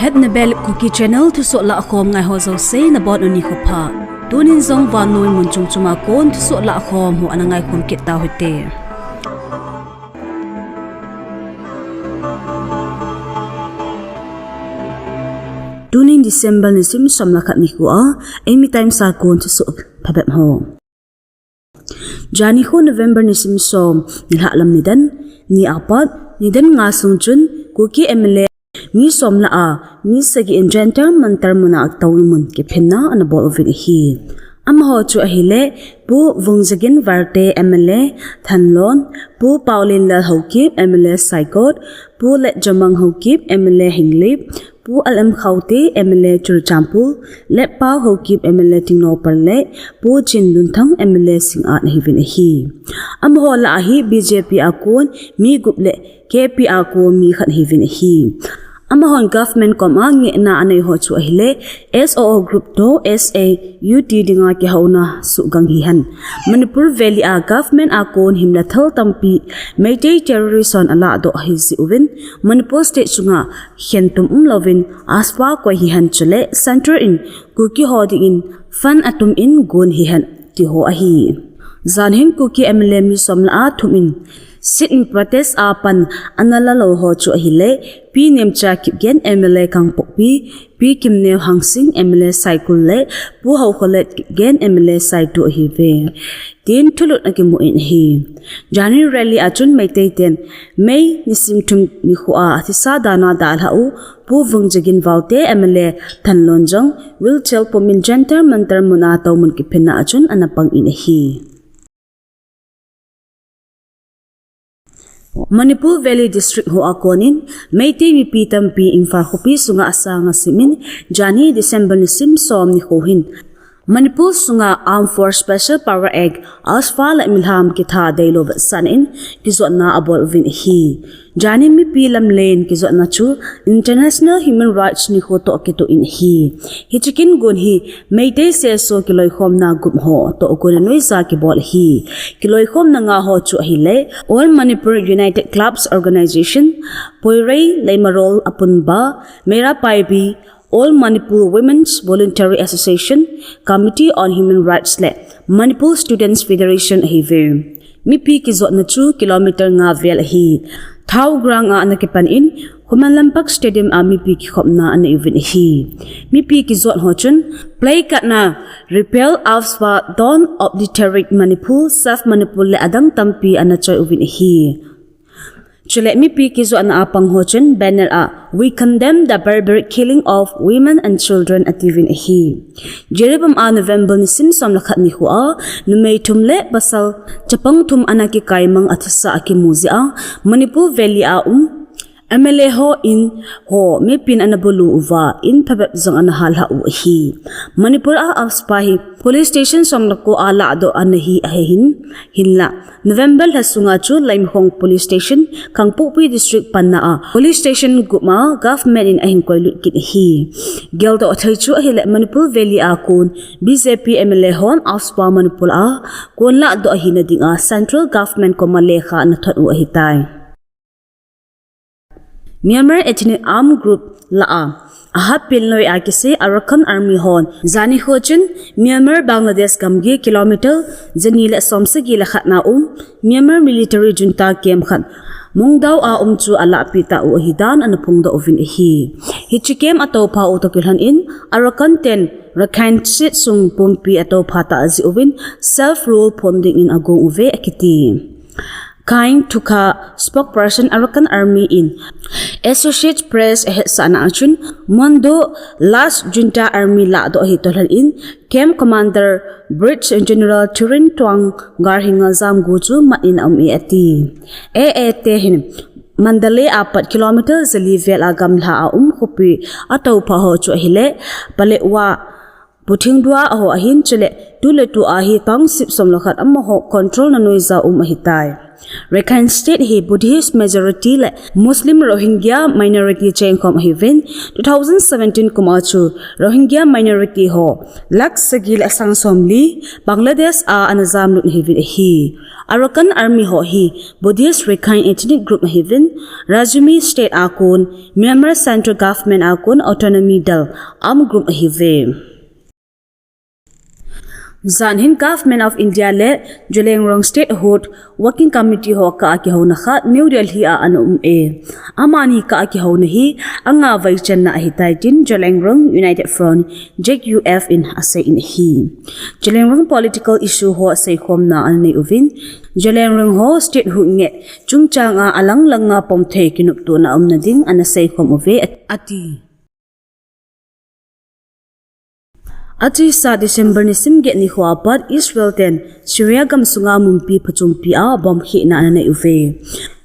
Hetna Belap Kuki channel Thusoh Lahkhom ngai ho zo se na bot oni khopa tunin zong van noi mun chomchoma kon Thusoh Lahkhom hu anangai khom kit ta hote tunin December ni sim som lakhat ni ko emi time sa kon Thusoh phabem ho jani ho November ni sim som ni halam ni dan ni apat ni dan nga sungchun Kuki MLA mi som la mi sagi in Junta mantar muna aktaw mun kiphinna ana bol ovin hi amho chu ahile pu wungjagin varte MLA thanlon pu paulin la hokip MLA saikot pu le jamang hokip MLA hinglip pu alam khauti MLA churchampu le pa hokip MLA tingno parle pu chinlun thang MLA singat hivin hi amho la hi BJP akon mi guple KP ako mi khan hivin hi amahon government koma nge na anei ho chu ahile SOO group to SAUT dinga ki hauna su gang hi han Manipur Valley a government a kon himla thal tampi Meitei terrorist on ala do hi si uwin Manipur state chunga hentum lovin aspa ko hi han chule center in Kuki hodi in fan atum in gon hi han ti ho a hi zanhen Kuki MLA mi somla a thumin sit in protest apan anala lo ho chu ahile pi nemcha kipgen MLA kang pokpi pi kimne hangsing MLA cycle le pu ho kholet kipgen MLA side to hi ve tin thulut akimu in hi jani rally achun Meitei ten May nisim thum ni khuwa thisa dana dal hau pu wungjagin vaute MLA thanlonjong will chel pomin Junta mantar muna taw mun kiphinna achun anapang in hi Manipur Valley District ho akonin Meitei mi pitam pi infar khopi sunga asanga simin jani December ni sim som ni hohin Manipur sunga Armed Force Special Power Act asfa la milham ki tha dailov sanin kizona abol vin hi jani mi pilam len kizona chu international human rights ni ho to ki to in hi hichikin gun hi Meitei se so kiloi khom na gum ho to gon noi za ki bol hi kiloi khom na nga ho chu hi le All Manipur United Clubs Organization poirei leimarol apunba mera paibi All Manipur Women's Voluntary Association Committee on Human Rights le Manipur Students Federation hive mi pi ki zot na chu kilometer nga vel hi thau grang a anakipan in Humanlampak Stadium a mi pi ki khopna an event hi mi pi ki zot ho chun play katna repel afswa don't obliterate Manipur self Manipur le adang tampi anachoi event hi Chule mi pi kizo an apang hochen banner a we condemn the barbaric killing of women and children at even hi jeribam a November ni sim som lakhat ni hu a numei thumle basal chapang thum anaki kaimang athasa aki muzi a Manipur Valley a MLA ho in ho me pin anabulu uwa in phabab zong an hal ha u hi Manipur a aspahi police station somlako ala do anahi ahin hinla November hasunga chu Laimhong police station Kangpokpi district panna a police station guma government in ahin koilut kit hi geldo athai chu ahile Manipur Valley a kun BJP MLA hon aspa Manipur a konla do ahina dinga central government ko malekha na thot u ahitai Myanmar Ethnic Armed Group la ahat pilnoi akise Arakan Army hon zani khochin Myanmar Bangladesh gamgi kilometer janila somsagi la khatna Myanmar military junta kem khan mungdaw a chu ala pita u hidan anapungda ovin hi hichikem ato pha u tokilhan in Arakan 10 Rakhine sit sung pumpi ato phata azi ovin self rule ponding in agong uve akiti Kain Tuka spokesperson Arakan Army in Associate Press Hetna achun Mondo last Junta Army la do hitolhan in Camp Commander Brigadier General Turin Twang Garhinga Zam Guju matin ati te hin Mandale apat kilometer zali vel agam la khopi atau pha ho chu hile pale wa Puting dua aho ahin chele tule tu ahi tang sip som lokhat amaho control na noiza ahitai. Rakhine State hi Buddhist majority le Muslim Rohingya minority chomchom hivin 2017 kumachu Rohingya minority ho lak sagil asang somli Bangladesh a anazam lut hivin hi Arakan army ho hi Buddhist Rakhine ethnic group hivin Rajumi State akun Myanmar Central Government akun autonomy dal am group hive Zanhin Government of India le Jolengrong State Hood Working Committee ho ka ki ho na kha New Delhi a amani ka ki ho na hi anga vaichan na hitai tin Jolengrong United Front JUF in asai in hi Jolengrong political issue ho asai khom na an nei uvin Jolengrong ho state hu nge chungchanga alang langa pomthei kinup tu na na ding an asai khom uve ati Ati sa December ni simget ni huapat Israel ten Syria gam sunga mumpi pachumpi a bom hi na na uve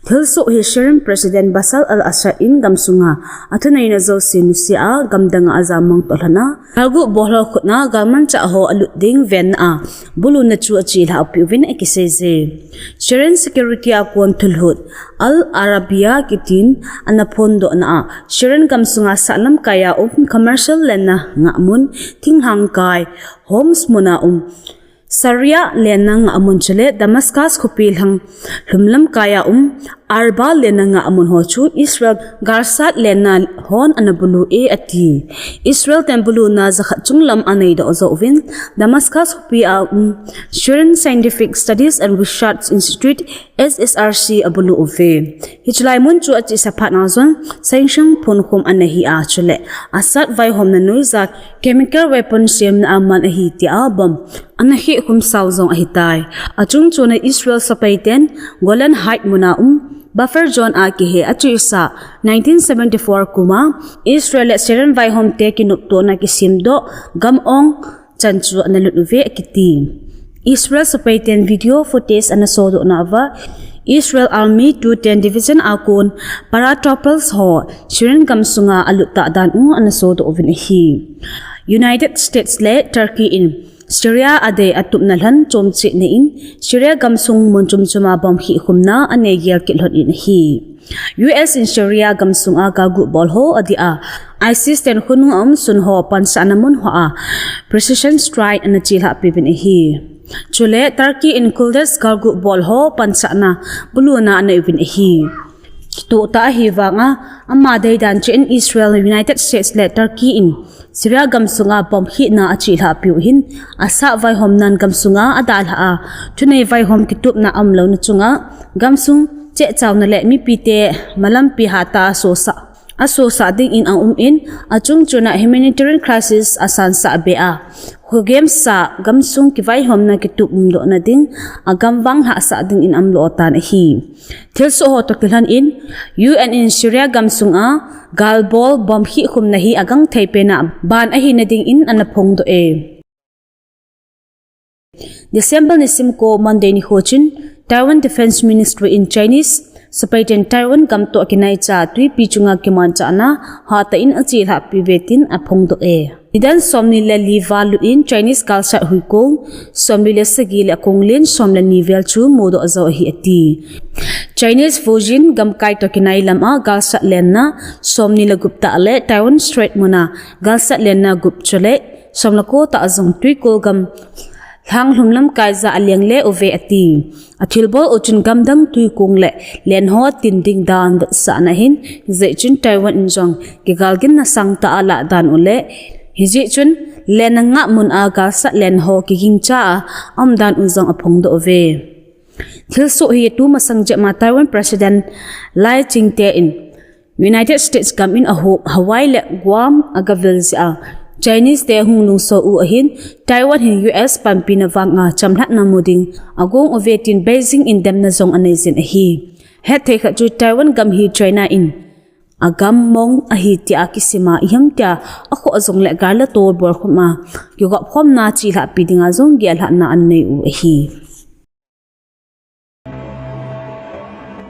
Thusoh Lahkhom President Bashar al-Assadin gam sunga atunay na zo sinusia gam danga azamang tolhana kagu bohlo khutna gaman cha ho aluding ven a bulu na chu achi la upivin ekiseze Syrian security akon tulhut al Arabia kitin anapondo na Syrian gam sunga salam kaya commercial lena ngamun tinghang kai homes muna Saria lenang amun chale Damascus khupil hang lumlam kaya arba lenanga amun hochu Israel garsat lena hon anabulu ati Israel tempulu na zakhat chunglam anei da ozovin Damascus khupi Syrian Scientific Studies and Research Institute SSRC abulu ove hichlai mun chu ati sapat na zon sanction phun khum anahi a chule asat vai hom na noiza chemical weapon sim na aman ahi ti abam anahi khum sauzong ahitai achung chuna Israel sepaite Golan Height muna Buffer John Akihe Achisa 1974 kuma Israel Syrian vai hom te kinupto na kisimdo gamong chanchu analuve kiti Israel sepaite video footage anasodo na ava Israel Army 210 Division akun paratroopers ho Syrian gamsunga aluta dan anasodo ovinahi United States le Turkey in Syria ade atup nalhan chomchi nein Syria gamsung monchumchuma bom hi khumna ane yel kilhot in hi US in Syria gamsung aga gu bolho adia ISIS ten khunu sunho pansanamun ho precision strike an chilha pibin hi chule Turkey in Kurdish gargu bolho pansana buluna ane ibin hi to ta hi wanga amadai dan in Israel United States le Turkey in Syria gamsunga bom hi na achilha piuhin asa vai hom nan gamsunga adalha tunei vai hom kitup na amlo na chunga gamsung che chawna le mi pite malam pi hata sosa ding in ang in achung chuna humanitarian crisis asan sa bea hugem sa gamsung ki vai hom na kitup do na ding agam wang ha sa ding in amlo tan hi Thusoh ho tokilhan in UN in Syria gamsunga galbol bom hi khum na hi agang thaipe na ban ahi na ding in anapong do December ni simko Monday ni hochin Taiwan Defense Ministry in Chinese sepaite Taiwan gamto kinai cha tui pichunga kiman cha na hata in achi la pivetin apong do idan somni le livalu in Chinese culture huikong somni le sagil akonglen somla nivel chu modo azo hi ati Chinese version gamkai to kinai lama galsa lenna somni la gupta le Taiwan Strait muna galsa lenna gup chole somla ko ta azong tui ko gam hang humlam kaiza aliang le ove ati athilbol uchun gamdang tui kung le len ho tin ding dan sa na hin ze chun Taiwan injong ki galgin na sang ta ala dan ule hiji chun len nga mun aga sa len ho ki gingcha amdan unjong apong do ove Thusoh hi tu masang je ma Taiwan President Lai Ching-te in United States gam in Hawaii le Guam agavil sia Chinese te hunglung so u ahin Taiwan hin US pampina wanga chamlat na muding agong ovetin Beijing in dem na zong anezin ahi hethe kha chu Taiwan gam hi China in agam mong ahi ti akisima iham tia akho azong le garla tor bor khoma yoga khom na chi la pidinga zong gel na an nei u ahi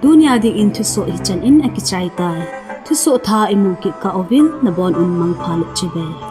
dunya ding in Thusoh hi chan in akichai tai Thusoh tha imu ki ka ovin na bon un mang phalu chibe